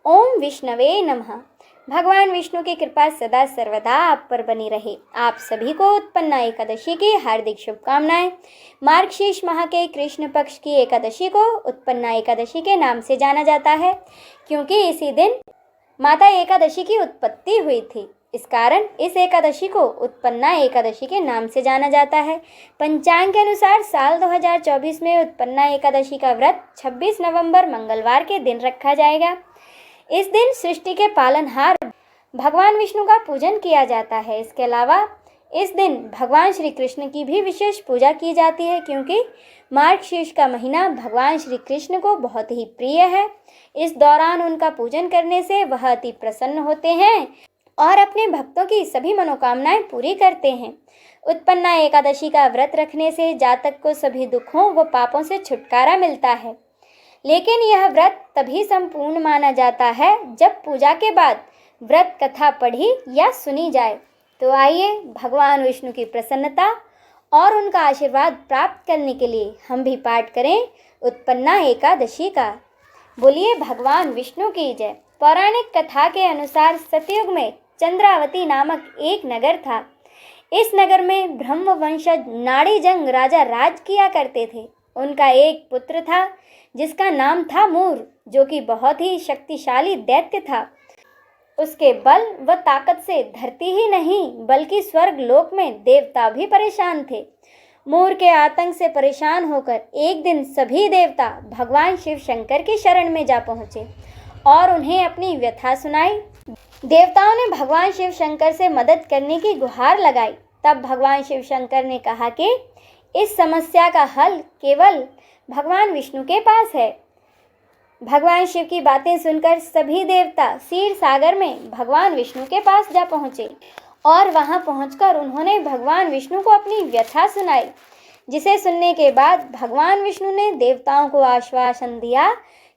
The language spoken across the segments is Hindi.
ओम विष्णवे नमः। भगवान विष्णु की कृपा सदा सर्वदा आप पर बनी रहे। आप सभी को उत्पन्ना एकादशी की हार्दिक शुभकामनाएं। मार्गशीर्ष माह के कृष्ण पक्ष की एकादशी को उत्पन्ना एकादशी के नाम से जाना जाता है, क्योंकि इसी दिन माता एकादशी की उत्पत्ति हुई थी। इस कारण इस एकादशी को उत्पन्ना एकादशी के नाम से जाना जाता है। पंचांग के अनुसार साल 2024 में उत्पन्ना एकादशी का व्रत 26 नवंबर मंगलवार के दिन रखा जाएगा। इस दिन सृष्टि के पालनहार भगवान विष्णु का पूजन किया जाता है। इसके अलावा इस दिन भगवान श्री कृष्ण की भी विशेष पूजा की जाती है, क्योंकि मार्गशीर्ष का महीना भगवान श्री कृष्ण को बहुत ही प्रिय है। इस दौरान उनका पूजन करने से वह अति प्रसन्न होते हैं और अपने भक्तों की सभी मनोकामनाएं पूरी करते हैं। उत्पन्ना एकादशी का व्रत रखने से जातक को सभी दुखों व पापों से छुटकारा मिलता है, लेकिन यह व्रत तभी संपूर्ण माना जाता है जब पूजा के बाद व्रत कथा पढ़ी या सुनी जाए। तो आइए भगवान विष्णु की प्रसन्नता और उनका आशीर्वाद प्राप्त करने के लिए हम भी पाठ करें उत्पन्ना एकादशी का। बोलिए भगवान विष्णु की जय। पौराणिक कथा के अनुसार सतयुग में चंद्रावती नामक एक नगर था। इस नगर में ब्रह्म वंशज नाड़ीजंग राजा राज किया करते थे। उनका एक पुत्र था जिसका नाम था मूर, जो कि बहुत ही शक्तिशाली दैत्य था। उसके बल व ताकत से धरती ही नहीं बल्कि स्वर्ग लोक में देवता भी परेशान थे। मूर के आतंक से परेशान होकर एक दिन सभी देवता भगवान शिव शंकर की शरण में जा पहुँचे और उन्हें अपनी व्यथा सुनाई। देवताओं ने भगवान शिव शंकर से मदद करने की गुहार लगाई। तब भगवान शिव शंकर ने कहा कि इस समस्या का हल केवल भगवान विष्णु के पास है। भगवान शिव की बातें सुनकर सभी देवता क्षीर सागर में भगवान विष्णु के पास जा पहुँचे और वहां पहुंचकर उन्होंने भगवान विष्णु को अपनी व्यथा सुनाई, जिसे सुनने के बाद भगवान विष्णु ने देवताओं को आश्वासन दिया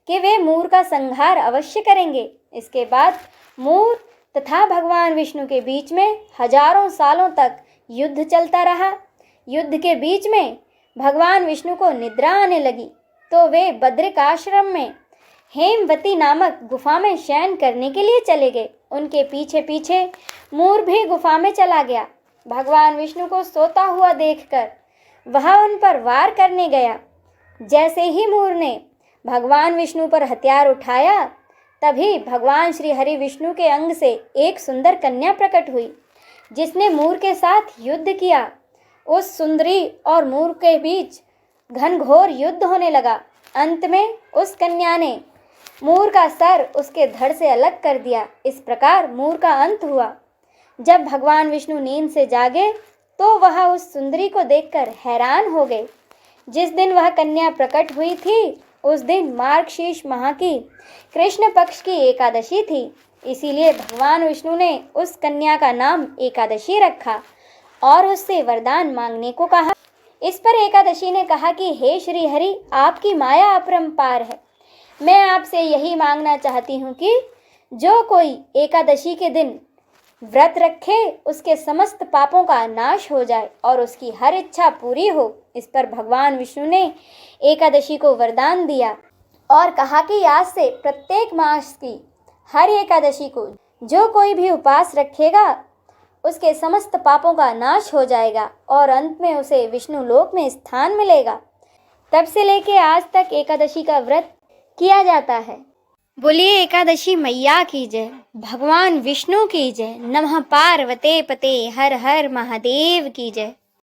कि वे मूर का संहार अवश्य करेंगे। इसके बाद मूर तथा भगवान विष्णु के बीच में हजारों सालों तक युद्ध चलता रहा। युद्ध के बीच में भगवान विष्णु को निद्रा आने लगी, तो वे बद्रिक आश्रम में हेमवती नामक गुफा में शयन करने के लिए चले गए। उनके पीछे पीछे मूर भी गुफा में चला गया। भगवान विष्णु को सोता हुआ देखकर वह उन पर वार करने गया। जैसे ही मूर ने भगवान विष्णु पर हथियार उठाया, तभी भगवान श्री हरि विष्णु के अंग से एक सुंदर कन्या प्रकट हुई, जिसने मूर के साथ युद्ध किया। उस सुंदरी और मूर के बीच घनघोर युद्ध होने लगा। अंत में उस कन्या ने मूर का सर उसके धड़ से अलग कर दिया। इस प्रकार मूर का अंत हुआ। जब भगवान विष्णु नींद से जागे तो वह उस सुंदरी को देखकर हैरान हो गए। जिस दिन वह कन्या प्रकट हुई थी उस दिन मार्गशीर्ष माह की कृष्ण पक्ष की एकादशी थी। इसीलिए भगवान विष्णु ने उस कन्या का नाम एकादशी रखा और उससे वरदान मांगने को कहा। इस पर एकादशी ने कहा कि हे श्री हरि, आपकी माया अपरंपार है। मैं आपसे यही मांगना चाहती हूँ कि जो कोई एकादशी के दिन व्रत रखे उसके समस्त पापों का नाश हो जाए और उसकी हर इच्छा पूरी हो। इस पर भगवान विष्णु ने एकादशी को वरदान दिया और कहा कि आज से प्रत्येक मास की हर एकादशी को जो कोई भी उपवास रखेगा उसके समस्त पापों का नाश हो जाएगा और अंत में उसे विष्णु लोक में स्थान मिलेगा। तब से लेके आज तक एकादशी का व्रत किया जाता है। बोलिए एकादशी मैया की जय, भगवान विष्णु की जय, नमः पार्वते पते हर हर महादेव की जय।